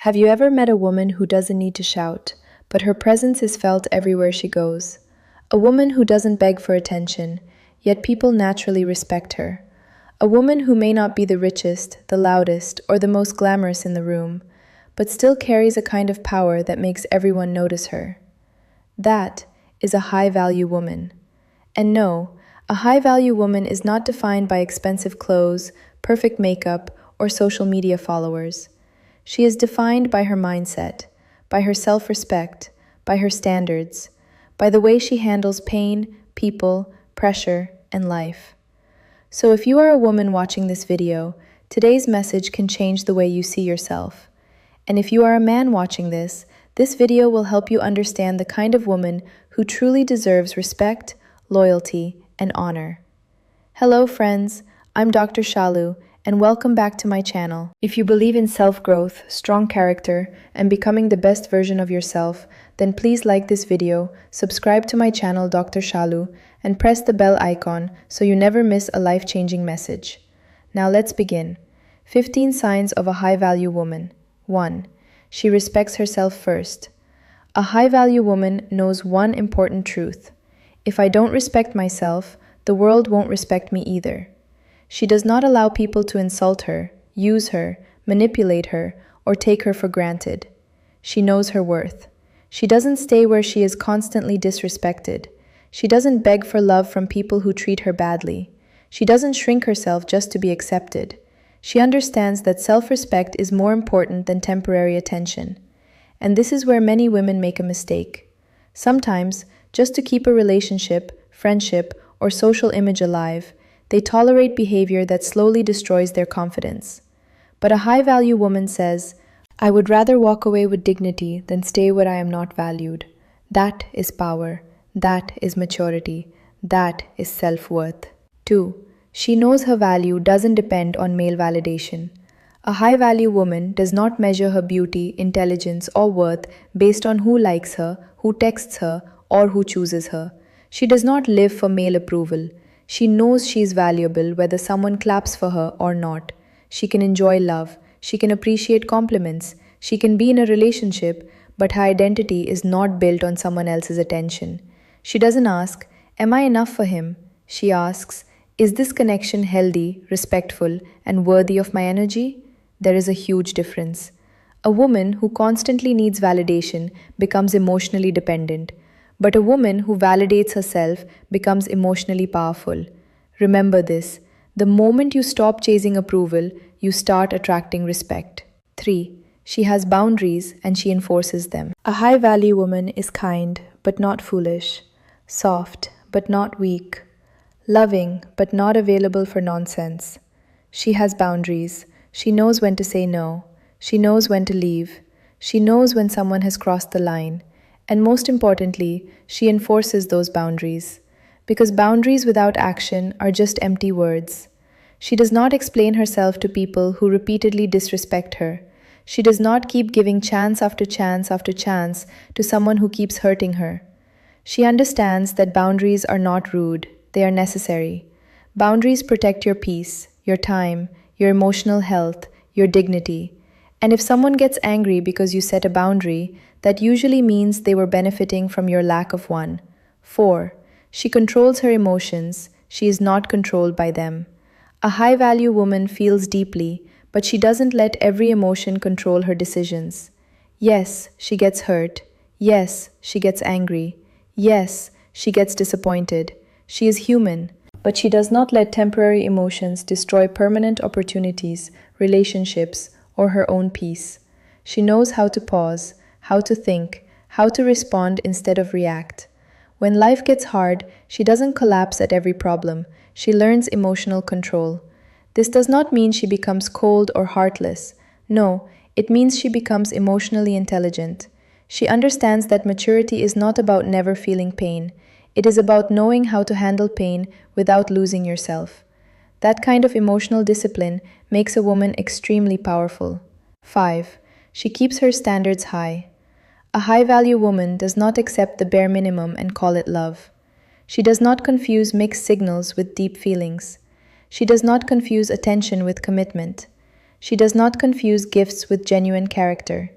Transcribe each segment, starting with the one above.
Have you ever met a woman who doesn't need to shout, but her presence is felt everywhere she goes? A woman who doesn't beg for attention, yet people naturally respect her. A woman who may not be the richest, the loudest, or the most glamorous in the room, but still carries a kind of power that makes everyone notice her. That is a high-value woman. And no, a high-value woman is not defined by expensive clothes, perfect makeup, or social media followers. She is defined by her mindset, by her self-respect, by her standards, by the way she handles pain, people, pressure, and life. So if you are a woman watching this video, today's message can change the way you see yourself. And if you are a man watching this video will help you understand the kind of woman who truly deserves respect, loyalty, and honor. Hello friends, I'm Dr. Shalu, and welcome back to my channel. If you believe in self-growth, strong character, and becoming the best version of yourself, then please like this video, subscribe to my channel Dr. Shalu, and press the bell icon so you never miss a life-changing message. Now let's begin. 15 signs of a high-value woman. 1. She respects herself first. A high-value woman knows one important truth. If I don't respect myself, the world won't respect me either. She does not allow people to insult her, use her, manipulate her, or take her for granted. She knows her worth. She doesn't stay where she is constantly disrespected. She doesn't beg for love from people who treat her badly. She doesn't shrink herself just to be accepted. She understands that self-respect is more important than temporary attention. And this is where many women make a mistake. Sometimes, just to keep a relationship, friendship, or social image alive, they tolerate behavior that slowly destroys their confidence. But a high-value woman says, I would rather walk away with dignity than stay where I am not valued. That is power. That is maturity. That is self-worth. 2. She knows her value doesn't depend on male validation. A high-value woman does not measure her beauty, intelligence, or worth based on who likes her, who texts her, or who chooses her. She does not live for male approval. She knows she is valuable whether someone claps for her or not. She can enjoy love. She can appreciate compliments. She can be in a relationship, but her identity is not built on someone else's attention. She doesn't ask, am I enough for him? She asks, is this connection healthy, respectful, and worthy of my energy? There is a huge difference. A woman who constantly needs validation becomes emotionally dependent. But a woman who validates herself becomes emotionally powerful. Remember this, the moment you stop chasing approval, you start attracting respect. 3. She has boundaries and she enforces them. A high-value woman is kind but not foolish, soft but not weak, loving but not available for nonsense. She has boundaries. She knows when to say no. She knows when to leave. She knows when someone has crossed the line. And most importantly, she enforces those boundaries. Because boundaries without action are just empty words. She does not explain herself to people who repeatedly disrespect her. She does not keep giving chance after chance after chance to someone who keeps hurting her. She understands that boundaries are not rude, they are necessary. Boundaries protect your peace, your time, your emotional health, your dignity. And if someone gets angry because you set a boundary, that usually means they were benefiting from your lack of one. 4. She controls her emotions. She is not controlled by them. A high-value woman feels deeply, but she doesn't let every emotion control her decisions. Yes, she gets hurt. Yes, she gets angry. Yes, she gets disappointed. She is human, but she does not let temporary emotions destroy permanent opportunities, relationships, or her own peace. She knows how to pause, how to think, how to respond instead of react. When life gets hard, she doesn't collapse at every problem. She learns emotional control. This does not mean she becomes cold or heartless. No, it means she becomes emotionally intelligent. She understands that maturity is not about never feeling pain. It is about knowing how to handle pain without losing yourself. That kind of emotional discipline makes a woman extremely powerful. 5. She keeps her standards high. A high-value woman does not accept the bare minimum and call it love. She does not confuse mixed signals with deep feelings. She does not confuse attention with commitment. She does not confuse gifts with genuine character.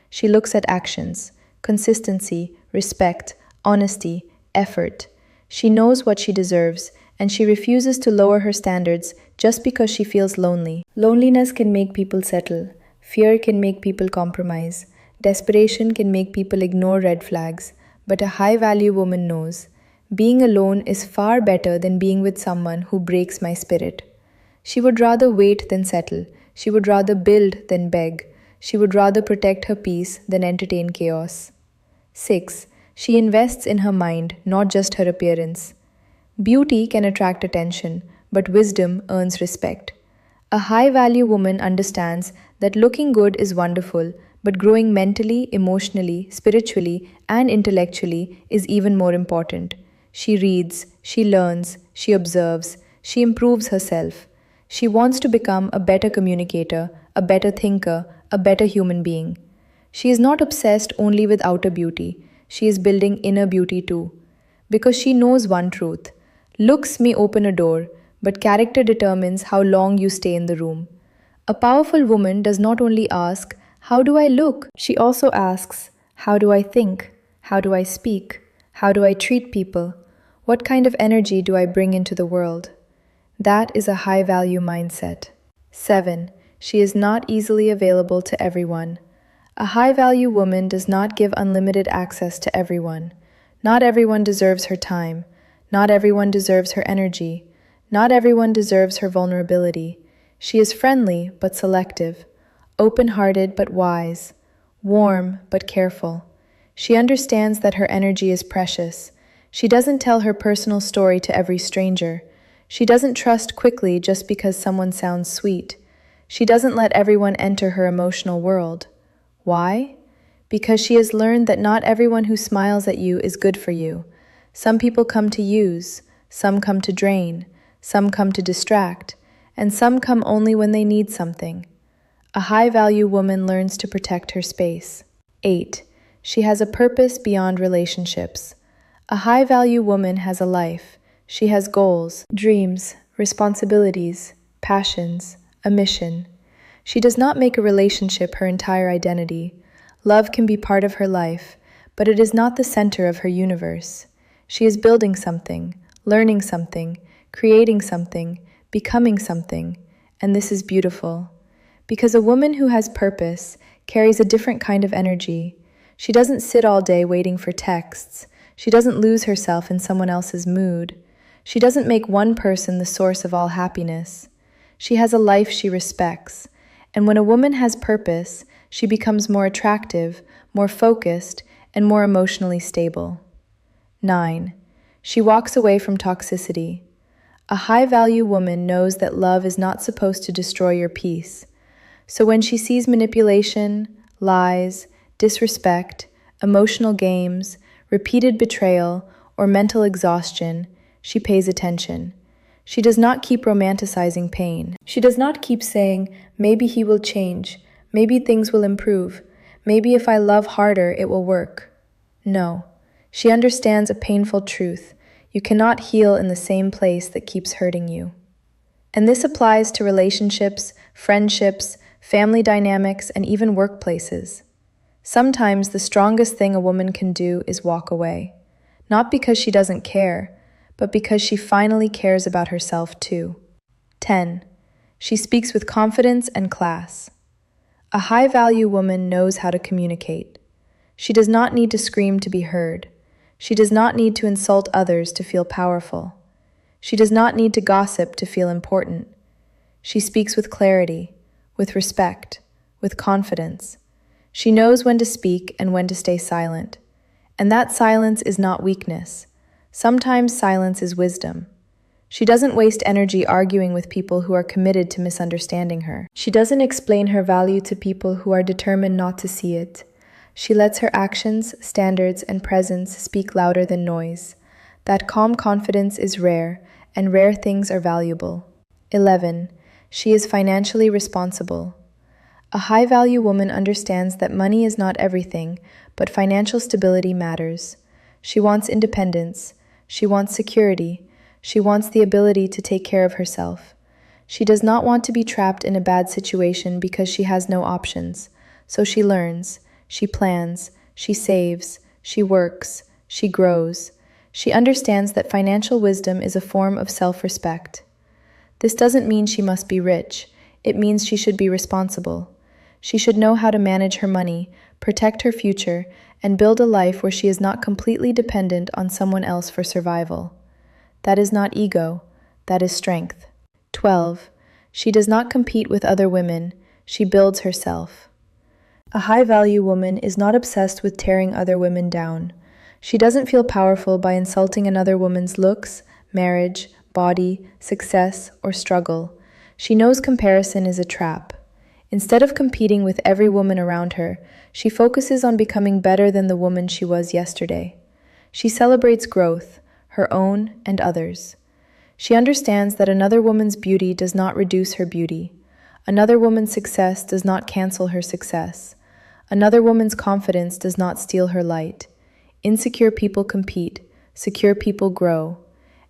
She looks at actions, consistency, respect, honesty, effort. She knows what she deserves, and she refuses to lower her standards just because she feels lonely. Loneliness can make people settle. Fear can make people compromise. Desperation can make people ignore red flags. But a high-value woman knows, being alone is far better than being with someone who breaks my spirit. She would rather wait than settle. She would rather build than beg. She would rather protect her peace than entertain chaos. 6. She invests in her mind, not just her appearance. Beauty can attract attention, but wisdom earns respect. A high-value woman understands that looking good is wonderful, but growing mentally, emotionally, spiritually, and intellectually is even more important. She reads, she learns, she observes, she improves herself. She wants to become a better communicator, a better thinker, a better human being. She is not obsessed only with outer beauty, she is building inner beauty too. Because she knows one truth: looks may open a door, but character determines how long you stay in the room. A powerful woman does not only ask, "How do I look?" She also asks, "How do I think? How do I speak? How do I treat people? What kind of energy do I bring into the world?" That is a high-value mindset. 7. She is not easily available to everyone. A high-value woman does not give unlimited access to everyone. Not everyone deserves her time. Not everyone deserves her energy. Not everyone deserves her vulnerability. She is friendly but selective, open-hearted but wise, warm but careful. She understands that her energy is precious. She doesn't tell her personal story to every stranger. She doesn't trust quickly just because someone sounds sweet. She doesn't let everyone enter her emotional world. Why? Because she has learned that not everyone who smiles at you is good for you. Some people come to use, some come to drain, some come to distract, and some come only when they need something. A high-value woman learns to protect her space. 8. She has a purpose beyond relationships. A high-value woman has a life. She has goals, dreams, responsibilities, passions, a mission. She does not make a relationship her entire identity. Love can be part of her life, but it is not the center of her universe. She is building something, learning something, creating something, becoming something, and this is beautiful. Because a woman who has purpose carries a different kind of energy. She doesn't sit all day waiting for texts. She doesn't lose herself in someone else's mood. She doesn't make one person the source of all happiness. She has a life she respects. And when a woman has purpose, she becomes more attractive, more focused, and more emotionally stable. 9. She walks away from toxicity. A high-value woman knows that love is not supposed to destroy your peace. So when she sees manipulation, lies, disrespect, emotional games, repeated betrayal, or mental exhaustion, she pays attention. She does not keep romanticizing pain. She does not keep saying, "Maybe he will change. Maybe things will improve. Maybe if I love harder, it will work." No. She understands a painful truth. You cannot heal in the same place that keeps hurting you. And this applies to relationships, friendships, family dynamics, and even workplaces. Sometimes the strongest thing a woman can do is walk away. Not because she doesn't care, but because she finally cares about herself too. 10. She speaks with confidence and class. A high-value woman knows how to communicate. She does not need to scream to be heard. She does not need to insult others to feel powerful. She does not need to gossip to feel important. She speaks with clarity, with respect, with confidence. She knows when to speak and when to stay silent. And that silence is not weakness. Sometimes silence is wisdom. She doesn't waste energy arguing with people who are committed to misunderstanding her. She doesn't explain her value to people who are determined not to see it. She lets her actions, standards, and presence speak louder than noise. That calm confidence is rare, and rare things are valuable. 11. She is financially responsible. A high-value woman understands that money is not everything, but financial stability matters. She wants independence. She wants security. She wants the ability to take care of herself. She does not want to be trapped in a bad situation because she has no options. So she learns, she plans, she saves, she works, she grows. She understands that financial wisdom is a form of self-respect. This doesn't mean she must be rich. It means she should be responsible. She should know how to manage her money, protect her future, and build a life where she is not completely dependent on someone else for survival. That is not ego, that is strength. 12. She does not compete with other women, she builds herself. A high-value woman is not obsessed with tearing other women down. She doesn't feel powerful by insulting another woman's looks, marriage, body, success, or struggle. She knows comparison is a trap. Instead of competing with every woman around her, she focuses on becoming better than the woman she was yesterday. She celebrates growth, her own and others. She understands that another woman's beauty does not reduce her beauty. Another woman's success does not cancel her success. Another woman's confidence does not steal her light. Insecure people compete, secure people grow.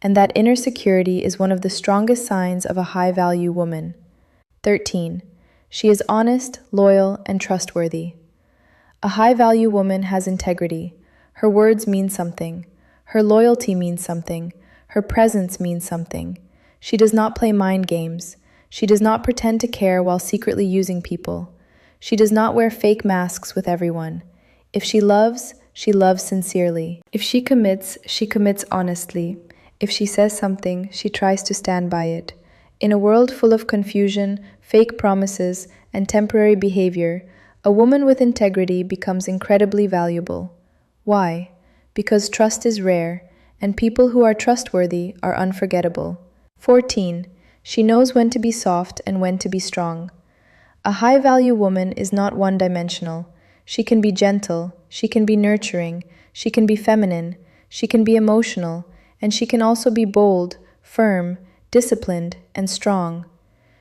And that inner security is one of the strongest signs of a high-value woman. 13. She is honest, loyal, and trustworthy. A high-value woman has integrity. Her words mean something. Her loyalty means something. Her presence means something. She does not play mind games. She does not pretend to care while secretly using people. She does not wear fake masks with everyone. If she loves sincerely. If she commits honestly. If she says something, she tries to stand by it. In a world full of confusion, fake promises, and temporary behavior, a woman with integrity becomes incredibly valuable. Why? Because trust is rare, and people who are trustworthy are unforgettable. 14. She knows when to be soft and when to be strong. A high-value woman is not one-dimensional. She can be gentle, she can be nurturing, she can be feminine, she can be emotional, and she can also be bold, firm, disciplined, and strong.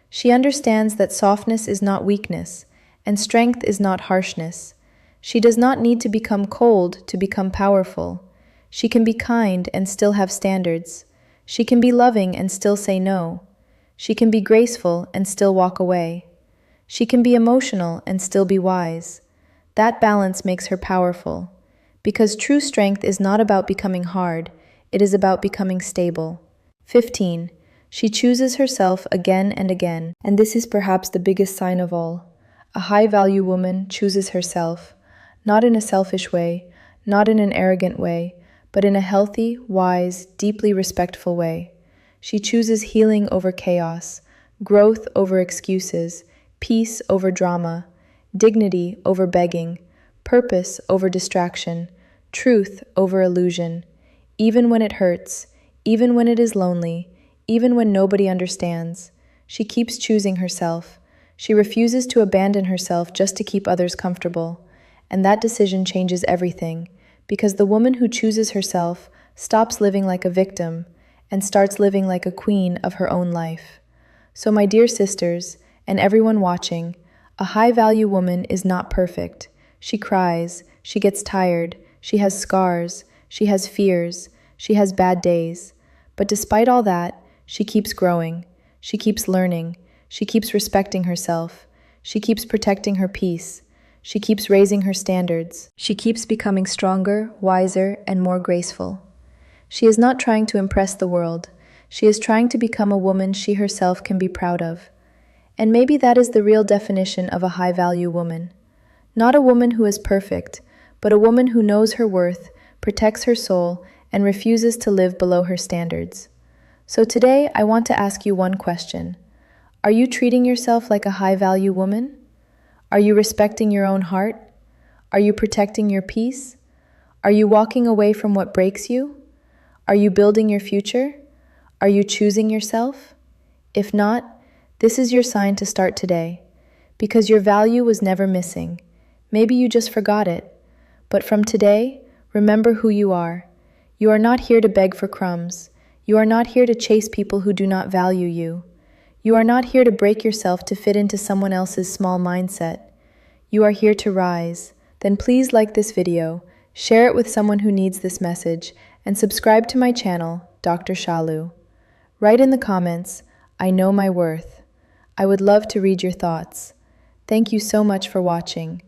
She understands that softness is not weakness, and strength is not harshness. She does not need to become cold to become powerful. She can be kind and still have standards. She can be loving and still say no. She can be graceful and still walk away. She can be emotional and still be wise. That balance makes her powerful. Because true strength is not about becoming hard, it is about becoming stable. 15. She chooses herself again and again, and this is perhaps the biggest sign of all. A high-value woman chooses herself, not in a selfish way, not in an arrogant way, but in a healthy, wise, deeply respectful way. She chooses healing over chaos, growth over excuses, peace over drama, dignity over begging, purpose over distraction, truth over illusion. Even when it hurts, even when it is lonely, even when nobody understands, she keeps choosing herself. She refuses to abandon herself just to keep others comfortable. And that decision changes everything, because the woman who chooses herself stops living like a victim and starts living like a queen of her own life. So my dear sisters, and everyone watching, a high-value woman is not perfect. She cries, she gets tired, she has scars, she has fears, she has bad days. But despite all that, she keeps growing, she keeps learning, she keeps respecting herself, she keeps protecting her peace, she keeps raising her standards, she keeps becoming stronger, wiser, and more graceful. She is not trying to impress the world, she is trying to become a woman she herself can be proud of. And maybe that is the real definition of a high-value woman. Not a woman who is perfect, but a woman who knows her worth, protects her soul, and refuses to live below her standards. So today, I want to ask you one question. Are you treating yourself like a high-value woman? Are you respecting your own heart? Are you protecting your peace? Are you walking away from what breaks you? Are you building your future? Are you choosing yourself? If not, this is your sign to start today, because your value was never missing. Maybe you just forgot it. But from today, remember who you are. You are not here to beg for crumbs. You are not here to chase people who do not value you. You are not here to break yourself to fit into someone else's small mindset. You are here to rise. Then please like this video, share it with someone who needs this message, and subscribe to my channel, Dr. Shalu. Write in the comments, I know my worth. I would love to read your thoughts. Thank you so much for watching.